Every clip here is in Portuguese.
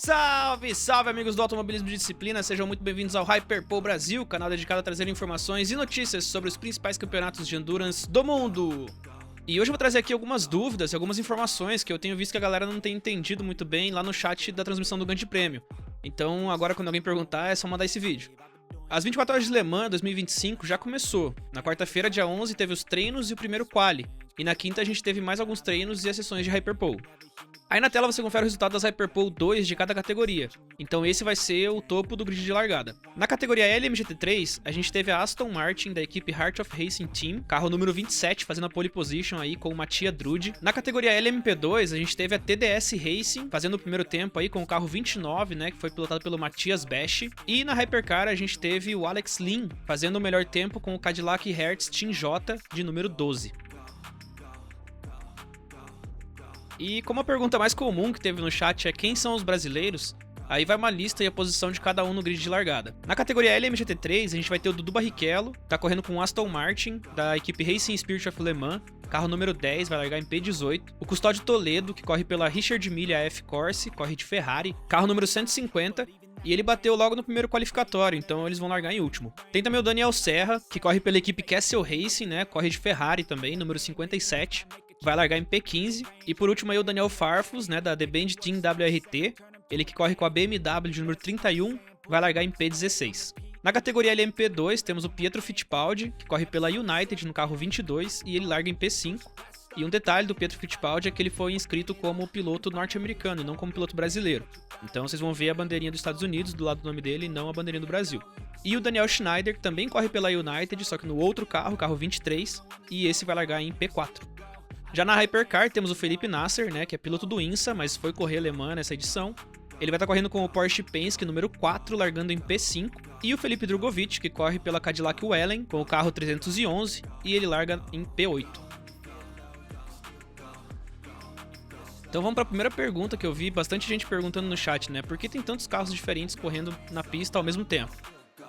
Salve, salve amigos do Automobilismo de Disciplina, sejam muito bem-vindos ao Hyperpole Brasil, canal dedicado a trazer informações e notícias sobre os principais campeonatos de endurance do mundo. E hoje eu vou trazer aqui algumas dúvidas e algumas informações que eu tenho visto que a galera não tem entendido muito bem lá no chat da transmissão do Grande Prêmio. Então agora quando alguém perguntar é só mandar esse vídeo. As 24 horas de Le Mans 2025 já começou. Na quarta-feira, dia 11, teve os treinos e o primeiro quali. E na quinta a gente teve mais alguns treinos e as sessões de Hyperpole. Aí na tela você confere o resultado das Hyperpole 2 de cada categoria. Então esse vai ser o topo do grid de largada. Na categoria LMGT3, a gente teve a Aston Martin da equipe Heart of Racing Team, carro número 27, fazendo a pole position aí com o Mattia Drude. Na categoria LMP2, a gente teve a TDS Racing, fazendo o primeiro tempo aí com o carro 29, né, que foi pilotado pelo Matthias Besch. E na Hypercar a gente teve o Alex Lynn, fazendo o melhor tempo com o Cadillac Hertz Team J de número 12. E como a pergunta mais comum que teve no chat é quem são os brasileiros, aí vai uma lista e a posição de cada um no grid de largada. Na categoria LMGT3, a gente vai ter o Dudu Barrichello, tá correndo com o Aston Martin, da equipe Racing Spirit of Le Mans, carro número 10, vai largar em P18. O Custódio Toledo, que corre pela Richard Mille AF Corse, corre de Ferrari, carro número 150, e ele bateu logo no primeiro qualificatório, então eles vão largar em último. Tem também o Daniel Serra, que corre pela equipe Castle Racing, né, corre de Ferrari também, número 57. Vai largar em P15. E por último aí o Daniel Farfus, né, da The Band Team WRT, ele que corre com a BMW de número 31, vai largar em P16. Na categoria LMP2 temos o Pietro Fittipaldi, que corre pela United no carro 22 e ele larga em P5. E um detalhe do Pietro Fittipaldi é que ele foi inscrito como piloto norte-americano e não como piloto brasileiro. Então vocês vão ver a bandeirinha dos Estados Unidos do lado do nome dele e não a bandeirinha do Brasil. E o Daniel Schneider, que também corre pela United, só que no outro carro, carro 23, e esse vai largar em P4. Já na Hypercar temos o Felipe Nasser, né, que é piloto do INSA, mas foi correr Le Mans nessa edição. Ele vai estar correndo com o Porsche Penske número 4, largando em P5. E o Felipe Drugovich, que corre pela Cadillac Wellen, com o carro 311, e ele larga em P8. Então vamos para a primeira pergunta que eu vi bastante gente perguntando no chat, né? Por que tem tantos carros diferentes correndo na pista ao mesmo tempo?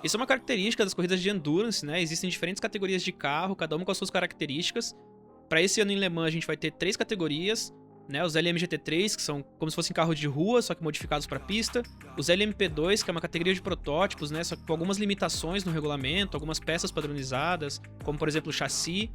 Isso é uma característica das corridas de endurance, né? Existem diferentes categorias de carro, cada uma com as suas características. Para esse ano em Le Mans a gente vai ter 3 categorias, né? Os LMGT3, que são como se fossem carros de rua, só que modificados para pista. Os LMP2, que é uma categoria de protótipos, né? Só que com algumas limitações no regulamento, algumas peças padronizadas, como por exemplo o chassi.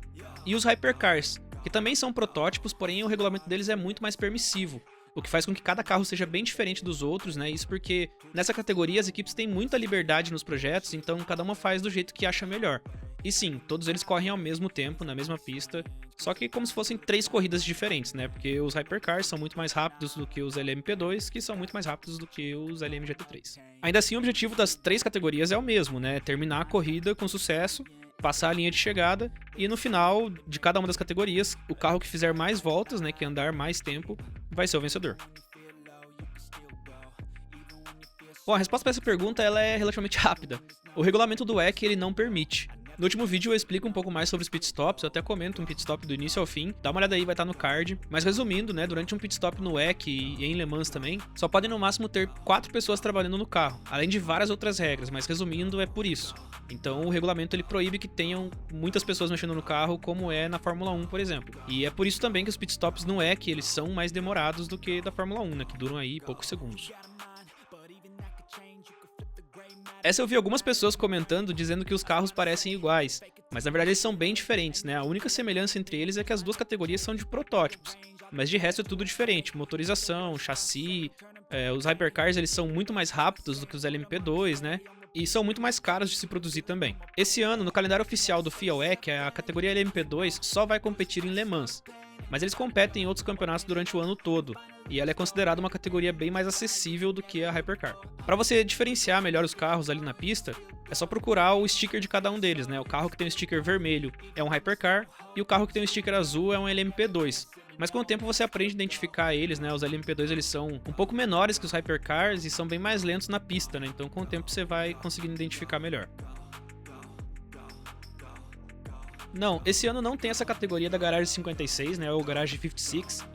E os Hypercars, que também são protótipos, porém o regulamento deles é muito mais permissivo, o que faz com que cada carro seja bem diferente dos outros, né? Isso porque nessa categoria as equipes têm muita liberdade nos projetos, então cada uma faz do jeito que acha melhor. E sim, todos eles correm ao mesmo tempo, na mesma pista, só que como se fossem 3 corridas diferentes, né? Porque os Hypercars são muito mais rápidos do que os LMP2, que são muito mais rápidos do que os LMGT3. Ainda assim, o objetivo das 3 categorias é o mesmo, né? Terminar a corrida com sucesso, passar a linha de chegada e no final de cada uma das categorias, o carro que fizer mais voltas, né, que andar mais tempo, vai ser o vencedor. Bom, a resposta para essa pergunta ela é relativamente rápida. O regulamento do WEC ele não permite. No último vídeo eu explico um pouco mais sobre os pitstops, eu até comento um pitstop do início ao fim, dá uma olhada aí, vai estar no card. Mas resumindo, né, durante um pitstop no WEC e em Le Mans também, só podem no máximo ter 4 pessoas trabalhando no carro, além de várias outras regras, mas resumindo é por isso. Então o regulamento ele proíbe que tenham muitas pessoas mexendo no carro, como é na Fórmula 1, por exemplo. E é por isso também que os pitstops no WEC eles são mais demorados do que da Fórmula 1, né, que duram aí poucos segundos. Essa eu vi algumas pessoas comentando dizendo que os carros parecem iguais, mas na verdade eles são bem diferentes, né? A única semelhança entre eles é que as duas categorias são de protótipos, mas de resto é tudo diferente, motorização, chassi, os Hypercars eles são muito mais rápidos do que os LMP2, né? E são muito mais caros de se produzir também. Esse ano, no calendário oficial do FIA WEC, a categoria LMP2 só vai competir em Le Mans, mas eles competem em outros campeonatos durante o ano todo, e ela é considerada uma categoria bem mais acessível do que a Hypercar. Para você diferenciar melhor os carros ali na pista, é só procurar o sticker de cada um deles, né? O carro que tem o sticker vermelho é um Hypercar, e o carro que tem o sticker azul é um LMP2. Mas com o tempo você aprende a identificar eles, né? Os LMP2 eles são um pouco menores que os Hypercars e são bem mais lentos na pista, né? Então com o tempo você vai conseguindo identificar melhor. Não, esse ano não tem essa categoria da Garage 56, né? Ou Garage 56.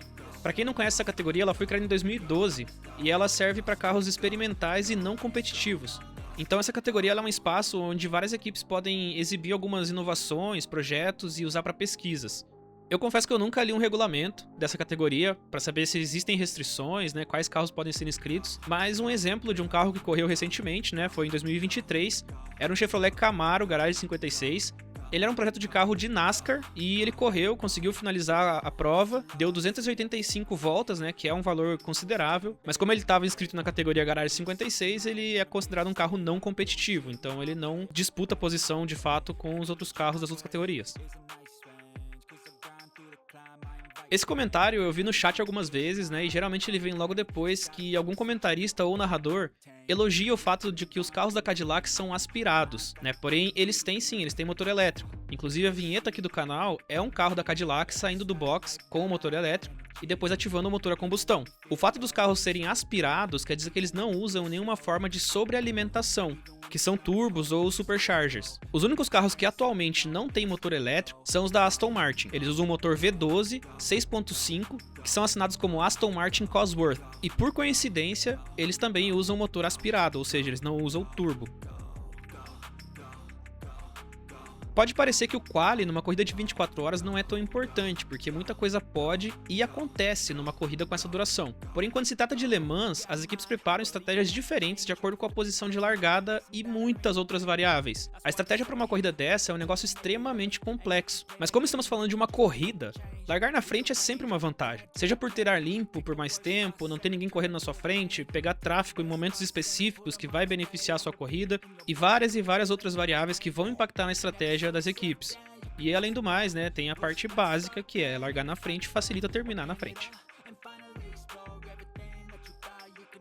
Para quem não conhece essa categoria, ela foi criada em 2012 e ela serve para carros experimentais e não competitivos. Então essa categoria ela é um espaço onde várias equipes podem exibir algumas inovações, projetos e usar para pesquisas. Eu confesso que eu nunca li um regulamento dessa categoria para saber se existem restrições, né, quais carros podem ser inscritos, mas um exemplo de um carro que correu recentemente, né, foi em 2023, era um Chevrolet Camaro Garage 56. Ele era um projeto de carro de NASCAR e ele correu, conseguiu finalizar a prova, deu 285 voltas, né, que é um valor considerável, mas como ele estava inscrito na categoria Garage 56, ele é considerado um carro não competitivo, então ele não disputa posição de fato com os outros carros das outras categorias. Esse comentário eu vi no chat algumas vezes, né, e geralmente ele vem logo depois que algum comentarista ou narrador elogia o fato de que os carros da Cadillac são aspirados, né, porém eles têm motor elétrico. Inclusive a vinheta aqui do canal é um carro da Cadillac saindo do box com o motor elétrico e depois ativando o motor a combustão. O fato dos carros serem aspirados quer dizer que eles não usam nenhuma forma de sobrealimentação, que são turbos ou superchargers. Os únicos carros que atualmente não têm motor elétrico são os da Aston Martin. Eles usam um motor V12 6.5, que são assinados como Aston Martin Cosworth. E por coincidência, eles também usam motor aspirado, ou seja, eles não usam turbo. Pode parecer que o quali numa corrida de 24 horas não é tão importante, porque muita coisa pode e acontece numa corrida com essa duração. Porém, quando se trata de Le Mans, as equipes preparam estratégias diferentes de acordo com a posição de largada e muitas outras variáveis. A estratégia para uma corrida dessa é um negócio extremamente complexo, mas como estamos falando de uma corrida, largar na frente é sempre uma vantagem. Seja por ter ar limpo por mais tempo, não ter ninguém correndo na sua frente, pegar tráfego em momentos específicos que vai beneficiar a sua corrida, e várias outras variáveis que vão impactar na estratégia das equipes. E além do mais, né, tem a parte básica que é largar na frente facilita terminar na frente.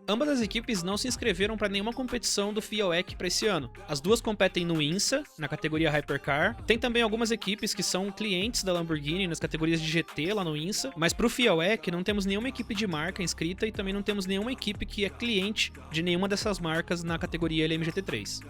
Ambas as equipes não se inscreveram para nenhuma competição do FIA WEC para esse ano. As duas competem no INSA, na categoria Hypercar. Tem também algumas equipes que são clientes da Lamborghini nas categorias de GT lá no INSA, mas para o FIA WEC não temos nenhuma equipe de marca inscrita e também não temos nenhuma equipe que é cliente de nenhuma dessas marcas na categoria LMGT3.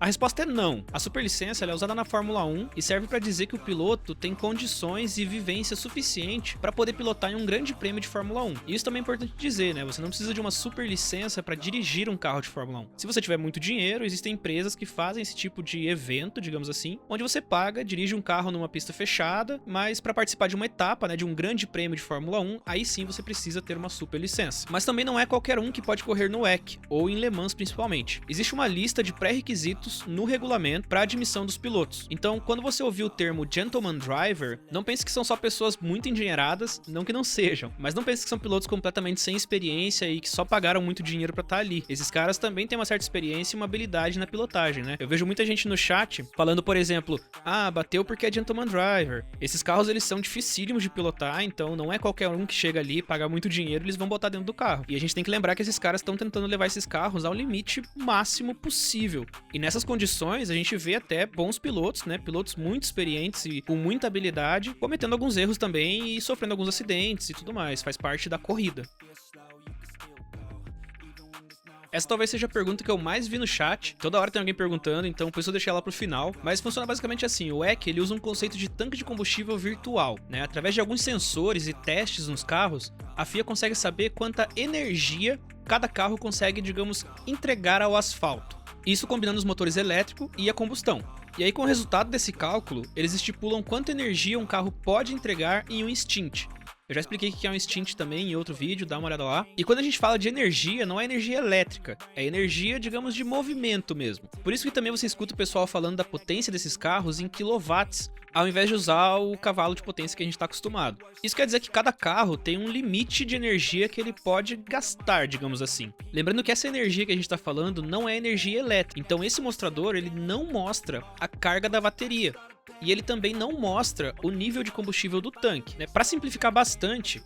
A resposta é não. A superlicença é usada na Fórmula 1 e serve para dizer que o piloto tem condições e vivência suficiente para poder pilotar em um grande prêmio de Fórmula 1. E isso também é importante dizer, né? Você não precisa de uma superlicença para dirigir um carro de Fórmula 1. Se você tiver muito dinheiro, existem empresas que fazem esse tipo de evento, digamos assim, onde você paga, dirige um carro numa pista fechada, mas para participar de uma etapa, né, de um grande prêmio de Fórmula 1, aí sim você precisa ter uma superlicença. Mas também não é qualquer um que pode correr no WEC, ou em Le Mans principalmente. Existe uma lista de pré-requisitos no regulamento para admissão dos pilotos. Então, quando você ouvir o termo Gentleman Driver, não pense que são só pessoas muito engenheiradas, não que não sejam, mas não pense que são pilotos completamente sem experiência e que só pagaram muito dinheiro para estar ali. Esses caras também têm uma certa experiência e uma habilidade na pilotagem, né? Eu vejo muita gente no chat falando, por exemplo, bateu porque é Gentleman Driver. Esses carros, eles são dificílimos de pilotar, então não é qualquer um que chega ali, paga muito dinheiro, eles vão botar dentro do carro. E a gente tem que lembrar que esses caras estão tentando levar esses carros ao limite máximo possível. E nessas condições, a gente vê até bons pilotos, né? Pilotos muito experientes e com muita habilidade, cometendo alguns erros também e sofrendo alguns acidentes e tudo mais. Faz parte da corrida. Essa talvez seja a pergunta que eu mais vi no chat. Toda hora tem alguém perguntando, então por isso eu deixei ela pro final. Mas funciona basicamente assim. O WEC, ele usa um conceito de tanque de combustível virtual, né? Através de alguns sensores e testes nos carros, a FIA consegue saber quanta energia cada carro consegue, digamos, entregar ao asfalto. Isso combinando os motores elétrico e a combustão. E aí, com o resultado desse cálculo, eles estipulam quanta energia um carro pode entregar em um stint. Eu já expliquei o que é um stint também em outro vídeo, dá uma olhada lá. E quando a gente fala de energia, não é energia elétrica, é energia, digamos, de movimento mesmo. Por isso que também você escuta o pessoal falando da potência desses carros em quilowatts, ao invés de usar o cavalo de potência que a gente está acostumado. Isso quer dizer que cada carro tem um limite de energia que ele pode gastar, digamos assim. Lembrando que essa energia que a gente está falando não é energia elétrica, então esse mostrador ele não mostra a carga da bateria. E ele também não mostra o nível de combustível do tanque, né? Para simplificar bastante,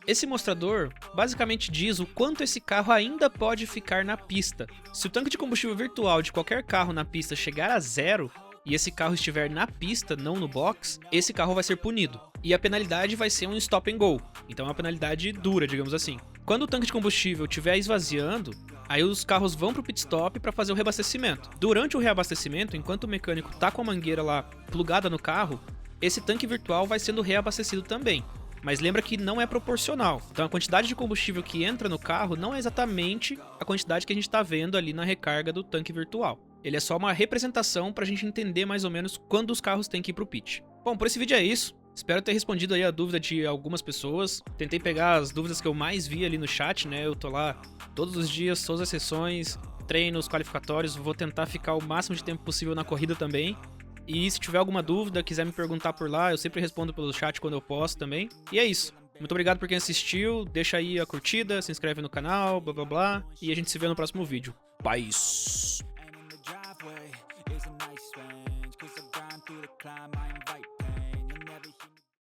esse mostrador basicamente diz o quanto esse carro ainda pode ficar na pista. Se o tanque de combustível virtual de qualquer carro na pista chegar a 0, e esse carro estiver na pista, não no box, esse carro vai ser punido. E a penalidade vai ser um stop and go. Então é uma penalidade dura, digamos assim. Quando o tanque de combustível estiver esvaziando, aí os carros vão para o pit stop para fazer o reabastecimento. Durante o reabastecimento, enquanto o mecânico está com a mangueira lá plugada no carro, esse tanque virtual vai sendo reabastecido também. Mas lembra que não é proporcional. Então a quantidade de combustível que entra no carro não é exatamente a quantidade que a gente está vendo ali na recarga do tanque virtual. Ele é só uma representação pra gente entender mais ou menos quando os carros têm que ir pro pit. Bom, por esse vídeo é isso. Espero ter respondido aí a dúvida de algumas pessoas. Tentei pegar as dúvidas que eu mais vi ali no chat, né? Eu tô lá todos os dias, todas as sessões, treinos, qualificatórios. Vou tentar ficar o máximo de tempo possível na corrida também. E se tiver alguma dúvida, quiser me perguntar por lá, eu sempre respondo pelo chat quando eu posso também. E é isso. Muito obrigado por quem assistiu. Deixa aí a curtida, se inscreve no canal, blá blá blá. E a gente se vê no próximo vídeo. Paz!